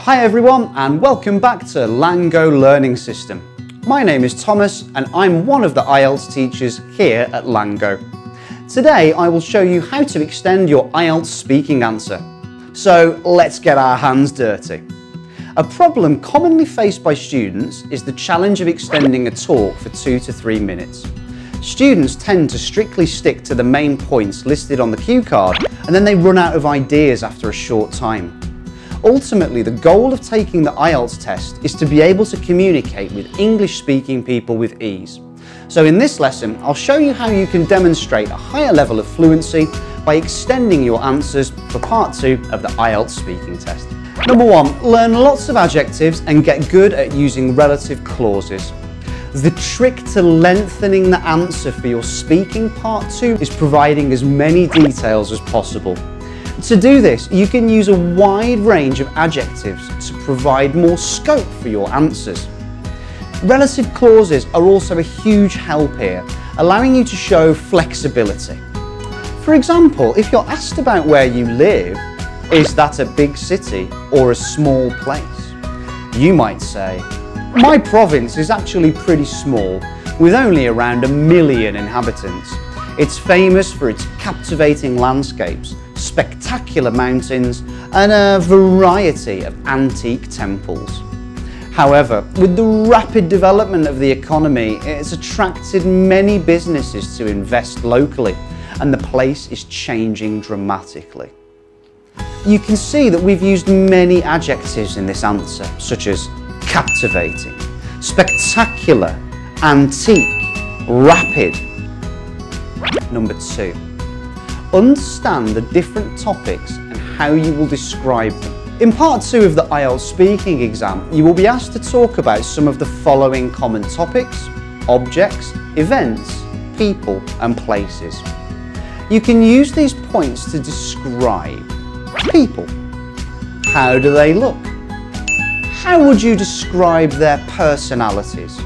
Hi everyone and welcome back to LangGo learning system. My name is Thomas and I'm one of the IELTS teachers here at LangGo. Today I will show you how to extend your IELTS speaking answer. So let's get our hands dirty. A problem commonly faced by students is the challenge of extending a talk for 2 to 3 minutes. Students tend to strictly stick to the main points listed on the cue card and then they run out of ideas after a short time. Ultimately, the goal of taking the IELTS test is to be able to communicate with English-speaking people with ease. So in this lesson, I'll show you how you can demonstrate a higher level of fluency by extending your answers for part 2 of the IELTS speaking test. Number 1, learn lots of adjectives and get good at using relative clauses. The trick to lengthening the answer for your speaking part 2 is providing as many details as possible. To do this, you can use a wide range of adjectives to provide more scope for your answers. Relative clauses are also a huge help here, allowing you to show flexibility. For example, if you're asked about where you live, is that a big city or a small place? You might say, my province is actually pretty small, with only around 1 million inhabitants. It's famous for its captivating landscapes, spectacular mountains, and a variety of antique temples. However, with the rapid development of the economy, it's attracted many businesses to invest locally, and the place is changing dramatically. You can see that we've used many adjectives in this answer, such as captivating, spectacular, antique, rapid. Number 2. Understand the different topics and how you will describe them. In part 2 of the IELTS speaking exam, you will be asked to talk about some of the following common topics, objects, events, people and places. You can use these points to describe people. How do they look? How would you describe their personalities?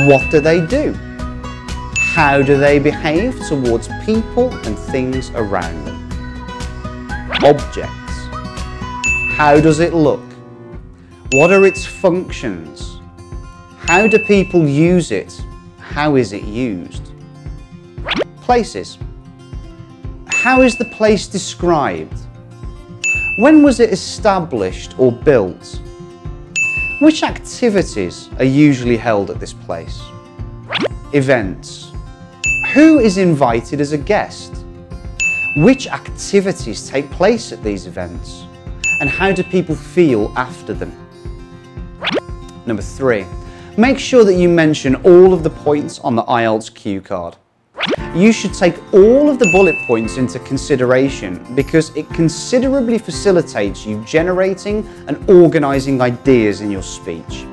What do they do? How do they behave towards people and things around them? Objects. How does it look? What are its functions? How do people use it? How is it used? Places. How is the place described? When was it established or built? Which activities are usually held at this place? Events. Who is invited as a guest? Which activities take place at these events? And how do people feel after them? Number 3, make sure that you mention all of the points on the IELTS cue card. You should take all of the bullet points into consideration because it considerably facilitates you generating and organising ideas in your speech.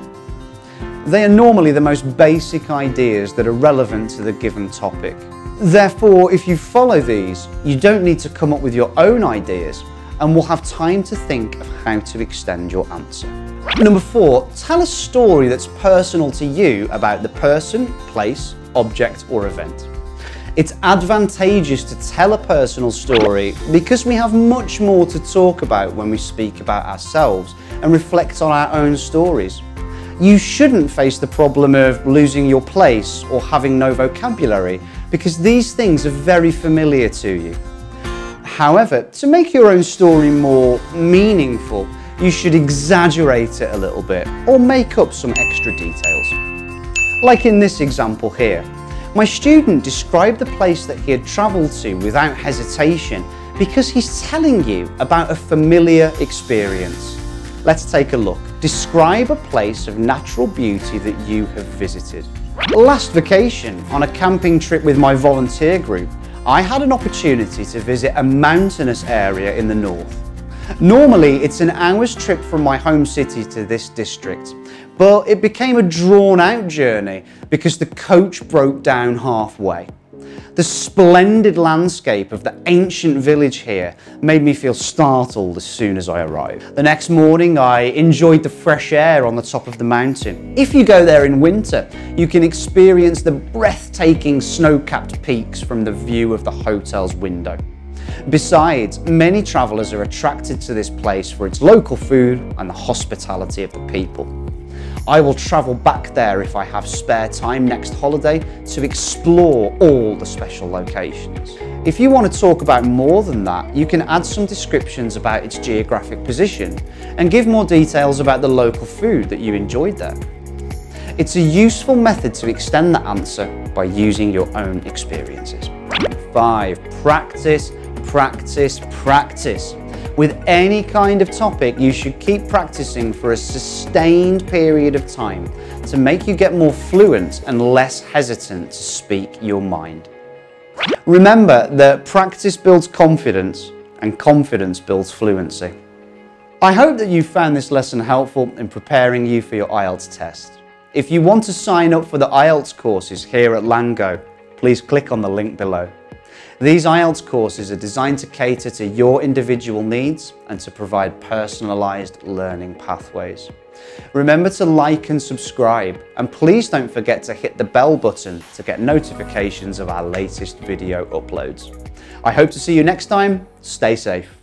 They are normally the most basic ideas that are relevant to the given topic. Therefore, if you follow these, you don't need to come up with your own ideas and will have time to think of how to extend your answer. Number 4, tell a story that's personal to you about the person, place, object or event. It's advantageous to tell a personal story because we have much more to talk about when we speak about ourselves and reflect on our own stories. You shouldn't face the problem of losing your place or having no vocabulary because these things are very familiar to you. However, to make your own story more meaningful, you should exaggerate it a little bit or make up some extra details. Like in this example here, my student described the place that he had travelled to without hesitation because he's telling you about a familiar experience. Let's take a look. Describe a place of natural beauty that you have visited. Last vacation, on a camping trip with my volunteer group, I had an opportunity to visit a mountainous area in the north. Normally, it's an hour's trip from my home city to this district, but it became a drawn-out journey because the coach broke down halfway. The splendid landscape of the ancient village here made me feel startled as soon as I arrived. The next morning I enjoyed the fresh air on the top of the mountain. If you go there in winter, you can experience the breathtaking snow-capped peaks from the view of the hotel's window. Besides, many travellers are attracted to this place for its local food and the hospitality of the people. I will travel back there if I have spare time next holiday to explore all the special locations. If you want to talk about more than that, you can add some descriptions about its geographic position and give more details about the local food that you enjoyed there. It's a useful method to extend the answer by using your own experiences. 5. Practice, practice, practice. With any kind of topic, you should keep practicing for a sustained period of time to make you get more fluent and less hesitant to speak your mind. Remember that practice builds confidence and confidence builds fluency. I hope that you found this lesson helpful in preparing you for your IELTS test. If you want to sign up for the IELTS courses here at LangGo, please click on the link below. These IELTS courses are designed to cater to your individual needs and to provide personalised learning pathways. Remember to like and subscribe, and please don't forget to hit the bell button to get notifications of our latest video uploads. I hope to see you next time. Stay safe.